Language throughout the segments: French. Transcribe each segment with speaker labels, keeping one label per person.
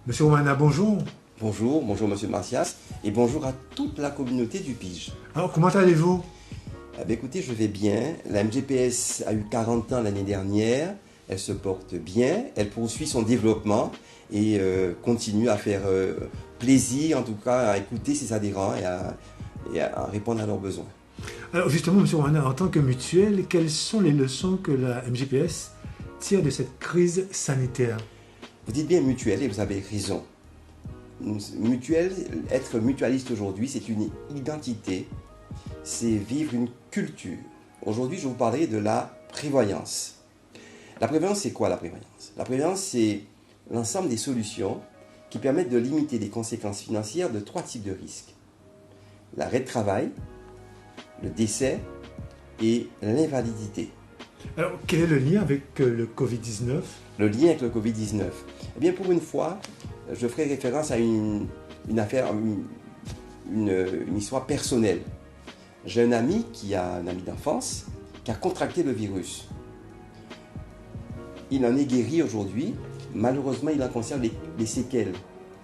Speaker 1: Monsieur Omana, bonjour.
Speaker 2: Bonjour, bonjour Monsieur Martias et bonjour à toute la communauté du Pige.
Speaker 1: Alors, comment allez-vous?
Speaker 2: Écoutez, je vais bien. La MGPS a eu 40 ans l'année dernière. Elle se porte bien, elle poursuit son développement et continue à faire plaisir, en tout cas à écouter ses adhérents et à répondre à leurs besoins.
Speaker 1: Alors, justement, Monsieur Omana, en tant que mutuelle, quelles sont les leçons que la MGPS tire de cette crise sanitaire?
Speaker 2: Vous dites bien mutuelle et vous avez raison. Mutuelle, être mutualiste aujourd'hui, c'est une identité, c'est vivre une culture. Aujourd'hui, je vous parlerai de la prévoyance. La prévoyance, c'est quoi la prévoyance? La prévoyance, c'est l'ensemble des solutions qui permettent de limiter les conséquences financières de trois types de risques. L'arrêt de travail, le décès et l'invalidité.
Speaker 1: Alors, quel est le lien avec le Covid-19?
Speaker 2: Le lien avec le Covid-19. Eh bien, pour une fois, je ferai référence à une affaire, une histoire personnelle. J'ai un ami d'enfance qui a contracté le virus. Il en est guéri aujourd'hui. Malheureusement, il en conserve les séquelles.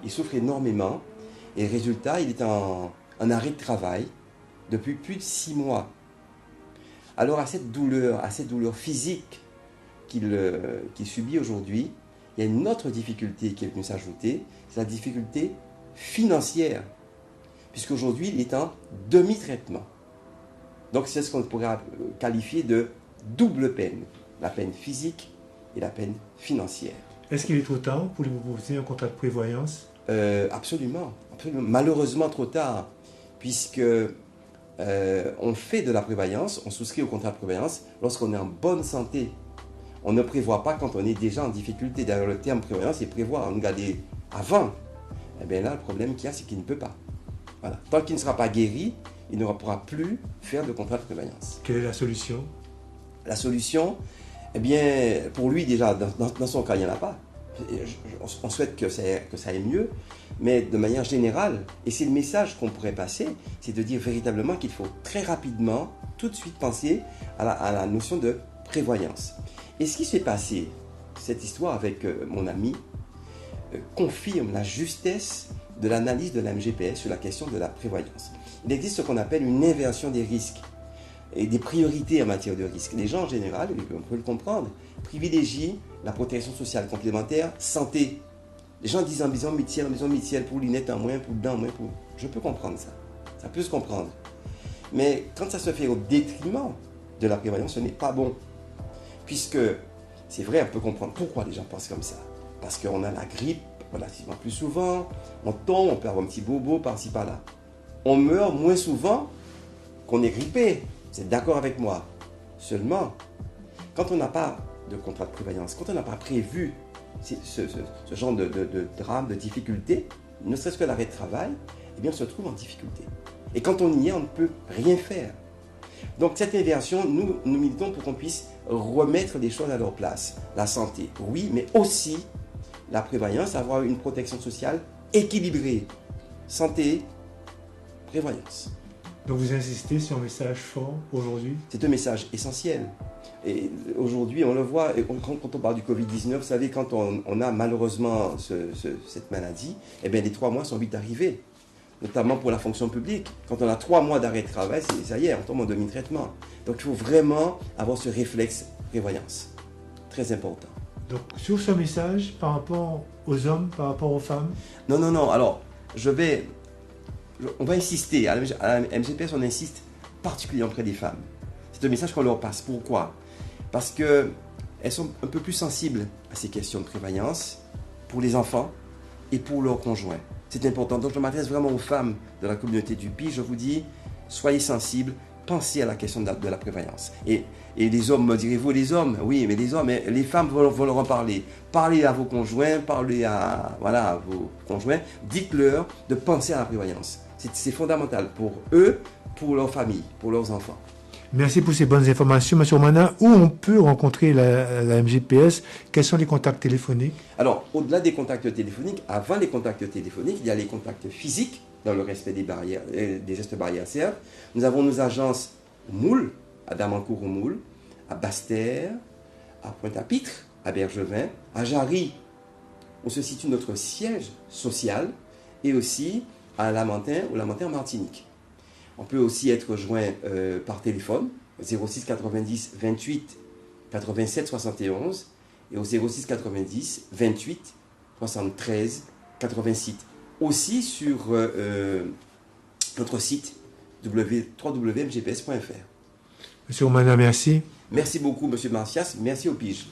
Speaker 2: Il souffre énormément. Et résultat, il est en arrêt de travail depuis plus de 6 mois. Alors à cette douleur physique qu'il subit aujourd'hui, il y a une autre difficulté qui est venue s'ajouter, c'est la difficulté financière. Puisqu'aujourd'hui, il est en demi-traitement. Donc c'est ce qu'on pourrait qualifier de double peine. La peine physique et la peine financière.
Speaker 1: Est-ce qu'il est trop tard pour lui proposer un contrat de prévoyance?
Speaker 2: Absolument, absolument. Malheureusement trop tard, puisque on fait de la prévoyance, on souscrit au contrat de prévoyance lorsqu'on est en bonne santé. On ne prévoit pas quand on est déjà en difficulté. D'ailleurs, le terme prévoyance, c'est prévoir. Regardez, avant, eh bien là, le problème qu'il y a, c'est qu'il ne peut pas. Voilà. Tant qu'il ne sera pas guéri, il ne pourra plus faire de contrat de prévoyance.
Speaker 1: Quelle est la solution?
Speaker 2: La solution, eh bien, pour lui déjà, dans son cas, il n'y en a pas. On souhaite que ça aille mieux, mais de manière générale, et c'est le message qu'on pourrait passer, c'est de dire véritablement qu'il faut très rapidement, tout de suite penser à la notion de prévoyance. Et ce qui s'est passé, cette histoire avec mon ami, confirme la justesse de l'analyse de la MGPS sur la question de la prévoyance. Il existe ce qu'on appelle une inversion des risques et des priorités en matière de risque. Les gens en général, on peut le comprendre, privilégient la protection sociale complémentaire, santé. Les gens disent en maison mutuelle, pour lunettes en moins, pour dents en moins. Je peux comprendre ça. Ça peut se comprendre. Mais quand ça se fait au détriment de la prévoyance, ce n'est pas bon. Puisque, c'est vrai, on peut comprendre pourquoi les gens pensent comme ça. Parce qu'on a la grippe relativement plus souvent, on tombe, on peut avoir un petit bobo par-ci par-là. On meurt moins souvent qu'on est grippé. Vous êtes d'accord avec moi? Seulement, quand on n'a pas de contrat de prévoyance, quand on n'a pas prévu ce genre de drame, de difficulté, ne serait-ce que l'arrêt de travail, eh bien on se trouve en difficulté. Et quand on y est, on ne peut rien faire. Donc cette inversion, nous militons pour qu'on puisse remettre les choses à leur place. La santé, oui, mais aussi la prévoyance, avoir une protection sociale équilibrée. Santé, prévoyance.
Speaker 1: Donc vous insistez sur un message fort aujourd'hui?
Speaker 2: C'est un message essentiel. Et aujourd'hui, on le voit, quand on parle du Covid-19, vous savez, quand on a malheureusement cette maladie, eh bien les 3 mois sont vite arrivés. Notamment pour la fonction publique. Quand on a 3 mois d'arrêt de travail, ça y est, on tombe en demi-traitement. Donc il faut vraiment avoir ce réflexe prévoyance. Très important.
Speaker 1: Donc sur ce message, par rapport aux hommes, par rapport aux femmes?
Speaker 2: Non. Alors, on va insister. À la MGPS, on insiste particulièrement auprès des femmes. C'est un message qu'on leur passe. Pourquoi? Parce qu'elles sont un peu plus sensibles à ces questions de prévoyance pour les enfants et pour leurs conjoints. C'est important. Donc je m'adresse vraiment aux femmes de la communauté du Pi. Je vous dis, soyez sensibles, pensez à la question de la prévoyance. Et les hommes, me direz-vous, les hommes? Oui, mais les hommes, les femmes vont leur en parler. Parlez à vos conjoints, parlez à vos conjoints. Dites-leur de penser à la prévoyance. C'est fondamental pour eux, pour leur famille, pour leurs enfants.
Speaker 1: Merci pour ces bonnes informations, M. Omana. Où on peut rencontrer la MGPS? Quels sont les contacts téléphoniques?
Speaker 2: Alors, au-delà des contacts téléphoniques, avant les contacts téléphoniques, il y a les contacts physiques, dans le respect des barrières, des gestes barrières CR. Nous avons nos agences au Moule, à Damancourt au Moule, à Basse-Terre, à Pointe-à-Pitre, à Bergevin, à Jarry, où se situe notre siège social, et aussi à Lamentin ou Lamentin Martinique. On peut aussi être joint par téléphone, 06 90 28 87 71 et au 06 90 28 73 86. Aussi sur notre site www.mgps.fr.
Speaker 1: Monsieur Oumana, merci.
Speaker 2: Merci beaucoup, Monsieur Martias. Merci au Pige.